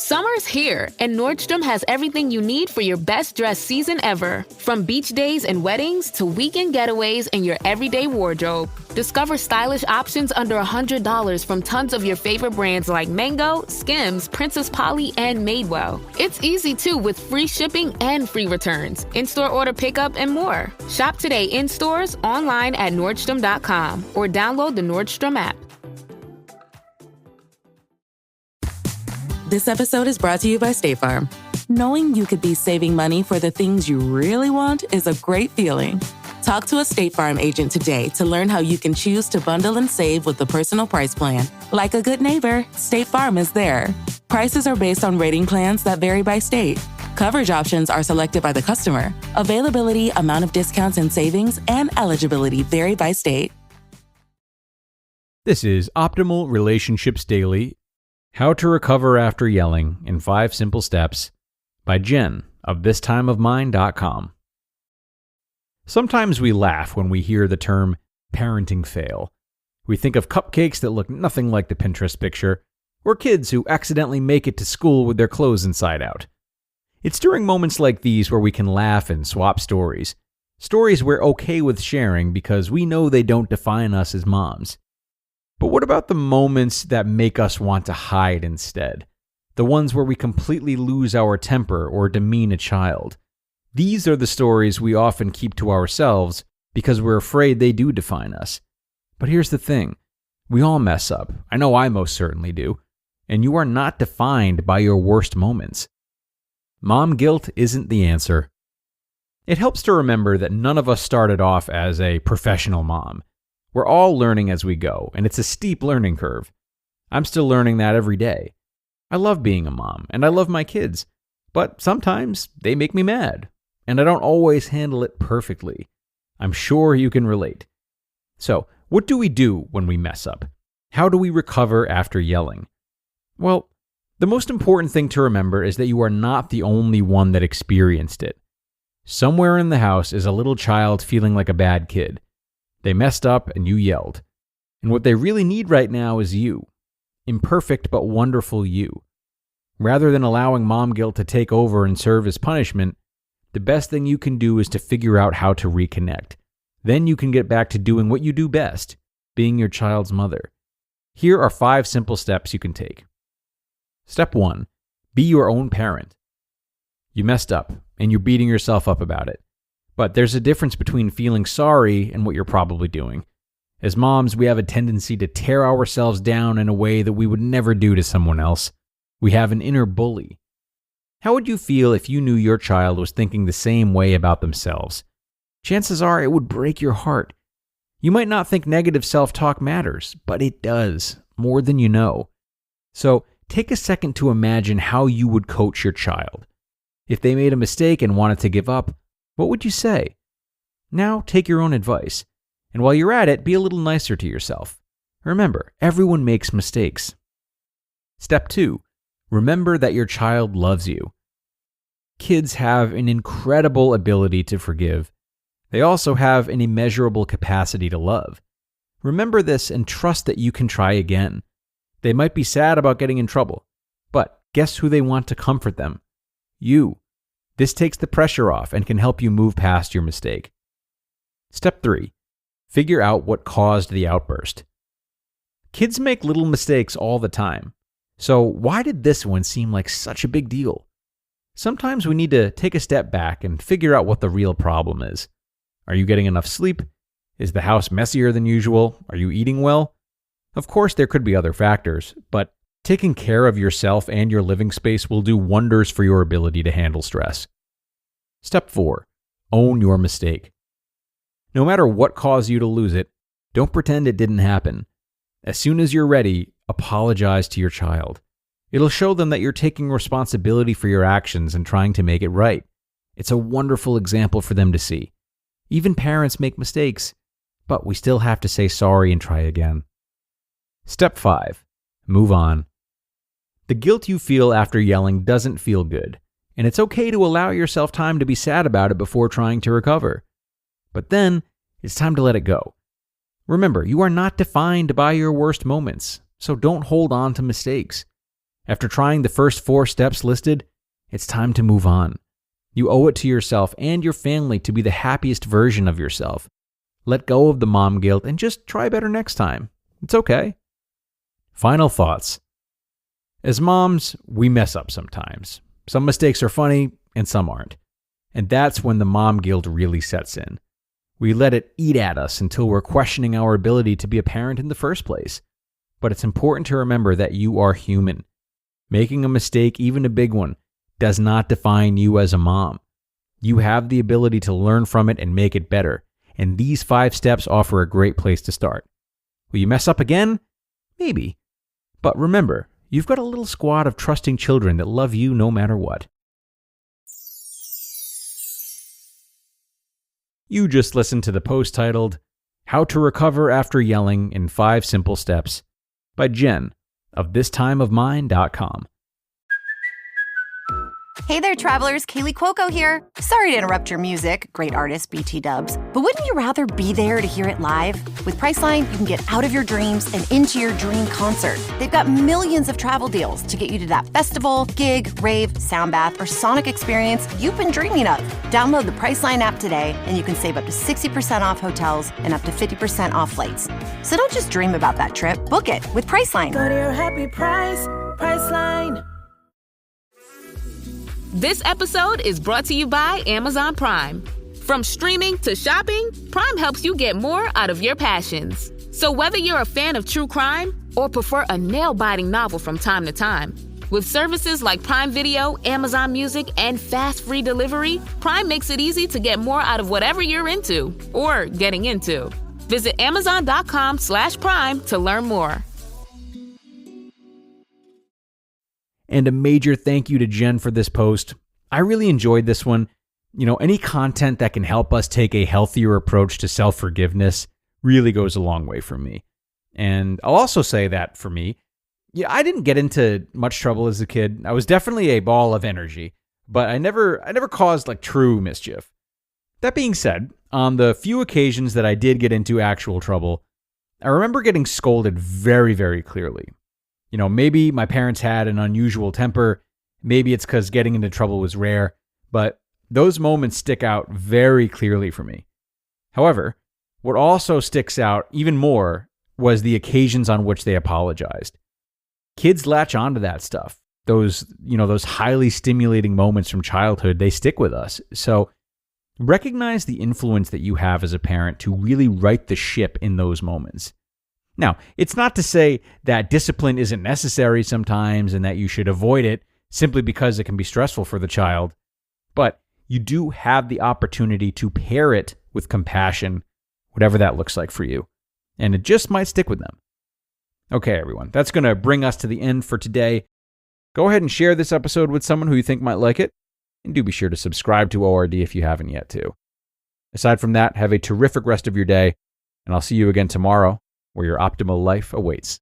Summer's here, and Nordstrom has everything you need for your best dress season ever. From beach days and weddings to weekend getaways and your everyday wardrobe. Discover stylish options under $100 from tons of your favorite brands like Mango, Skims, Princess Polly, and Madewell. It's easy too with free shipping and free returns, in-store order pickup, and more. Shop today in stores, online at Nordstrom.com, or download the Nordstrom app. This episode is brought to you by State Farm. Knowing you could be saving money for the things you really want is a great feeling. Talk to a State Farm agent today to learn how you can choose to bundle and save with the Personal Price Plan. Like a good neighbor, State Farm is there. Prices are based on rating plans that vary by state. Coverage options are selected by the customer. Availability, amount of discounts and savings, and eligibility vary by state. This is Optimal Relationships Daily, How to Recover After Yelling in 5 Simple Steps by Jen of thistimeofmine.com. Sometimes we laugh when we hear the term parenting fail. We think of cupcakes that look nothing like the Pinterest picture, or kids who accidentally make it to school with their clothes inside out. It's during moments like these where we can laugh and swap stories. Stories we're okay with sharing because we know they don't define us as moms. But what about the moments that make us want to hide instead? The ones where we completely lose our temper or demean a child. These are the stories we often keep to ourselves because we're afraid they do define us. But here's the thing. We all mess up. I know I most certainly do. And you are not defined by your worst moments. Mom guilt isn't the answer. It helps to remember that none of us started off as a professional mom. We're all learning as we go, and it's a steep learning curve. I'm still learning that every day. I love being a mom, and I love my kids, but sometimes they make me mad, and I don't always handle it perfectly. I'm sure you can relate. So, what do we do when we mess up? How do we recover after yelling? Well, the most important thing to remember is that you are not the only one that experienced it. Somewhere in the house is a little child feeling like a bad kid. They messed up and you yelled. And what they really need right now is you. Imperfect but wonderful you. Rather than allowing mom guilt to take over and serve as punishment, the best thing you can do is to figure out how to reconnect. Then you can get back to doing what you do best, being your child's mother. Here are 5 simple steps you can take. Step 1. Be your own parent. You messed up, and you're beating yourself up about it. But there's a difference between feeling sorry and what you're probably doing. As moms, we have a tendency to tear ourselves down in a way that we would never do to someone else. We have an inner bully. How would you feel if you knew your child was thinking the same way about themselves? Chances are it would break your heart. You might not think negative self-talk matters, but it does, more than you know. So take a second to imagine how you would coach your child. If they made a mistake and wanted to give up, what would you say? Now take your own advice. And while you're at it, be a little nicer to yourself. Remember, everyone makes mistakes. Step 2. Remember that your child loves you. Kids have an incredible ability to forgive. They also have an immeasurable capacity to love. Remember this and trust that you can try again. They might be sad about getting in trouble, but guess who they want to comfort them? You. This takes the pressure off and can help you move past your mistake. Step 3. Figure out what caused the outburst. Kids make little mistakes all the time. So why did this one seem like such a big deal? Sometimes we need to take a step back and figure out what the real problem is. Are you getting enough sleep? Is the house messier than usual? Are you eating well? Of course, there could be other factors, but taking care of yourself and your living space will do wonders for your ability to handle stress. Step 4. Own your mistake. No matter what caused you to lose it, don't pretend it didn't happen. As soon as you're ready, apologize to your child. It'll show them that you're taking responsibility for your actions and trying to make it right. It's a wonderful example for them to see. Even parents make mistakes, but we still have to say sorry and try again. Step 5. Move on. The guilt you feel after yelling doesn't feel good, and it's okay to allow yourself time to be sad about it before trying to recover. But then, it's time to let it go. Remember, you are not defined by your worst moments, so don't hold on to mistakes. After trying the first 4 steps listed, it's time to move on. You owe it to yourself and your family to be the happiest version of yourself. Let go of the mom guilt and just try better next time. It's okay. Final thoughts. As moms, we mess up sometimes. Some mistakes are funny and some aren't. And that's when the mom guilt really sets in. We let it eat at us until we're questioning our ability to be a parent in the first place. But it's important to remember that you are human. Making a mistake, even a big one, does not define you as a mom. You have the ability to learn from it and make it better. And these 5 steps offer a great place to start. Will you mess up again? Maybe. But remember, you've got a little squad of trusting children that love you no matter what. You just listened to the post titled, How to Recover After Yelling in 5 Simple Steps by Jen of thistimeofmine.com. Hey there, travelers. Kaylee Cuoco here. Sorry to interrupt your music, great artist BT Dubs, but wouldn't you rather be there to hear it live? With Priceline, you can get out of your dreams and into your dream concert. They've got millions of travel deals to get you to that festival, gig, rave, sound bath, or sonic experience you've been dreaming of. Download the Priceline app today, and you can save up to 60% off hotels and up to 50% off flights. So don't just dream about that trip. Book it with Priceline. Go to your happy price, Priceline. This episode is brought to you by Amazon Prime. From streaming to shopping, Prime helps you get more out of your passions. So whether you're a fan of true crime or prefer a nail-biting novel from time to time, with services like Prime Video, Amazon Music, and fast free delivery, Prime makes it easy to get more out of whatever you're into or getting into. Visit Amazon.com/Prime to learn more. And a major thank you to Jen for this post. I really enjoyed this one. Any content that can help us take a healthier approach to self-forgiveness really goes a long way for me. And I'll also say that for me, I didn't get into much trouble as a kid. I was definitely a ball of energy, but I never caused true mischief. That being said, on the few occasions that I did get into actual trouble, I remember getting scolded very, very clearly. Maybe my parents had an unusual temper. Maybe it's because getting into trouble was rare, but those moments stick out very clearly for me. However, what also sticks out even more was the occasions on which they apologized. Kids latch onto that stuff. Those highly stimulating moments from childhood, they stick with us. So recognize the influence that you have as a parent to really right the ship in those moments. Now, it's not to say that discipline isn't necessary sometimes and that you should avoid it simply because it can be stressful for the child, but you do have the opportunity to pair it with compassion, whatever that looks like for you, and it just might stick with them. Okay, everyone, that's going to bring us to the end for today. Go ahead and share this episode with someone who you think might like it, and do be sure to subscribe to ORD if you haven't yet too. Aside from that, have a terrific rest of your day, and I'll see you again tomorrow, where your optimal life awaits.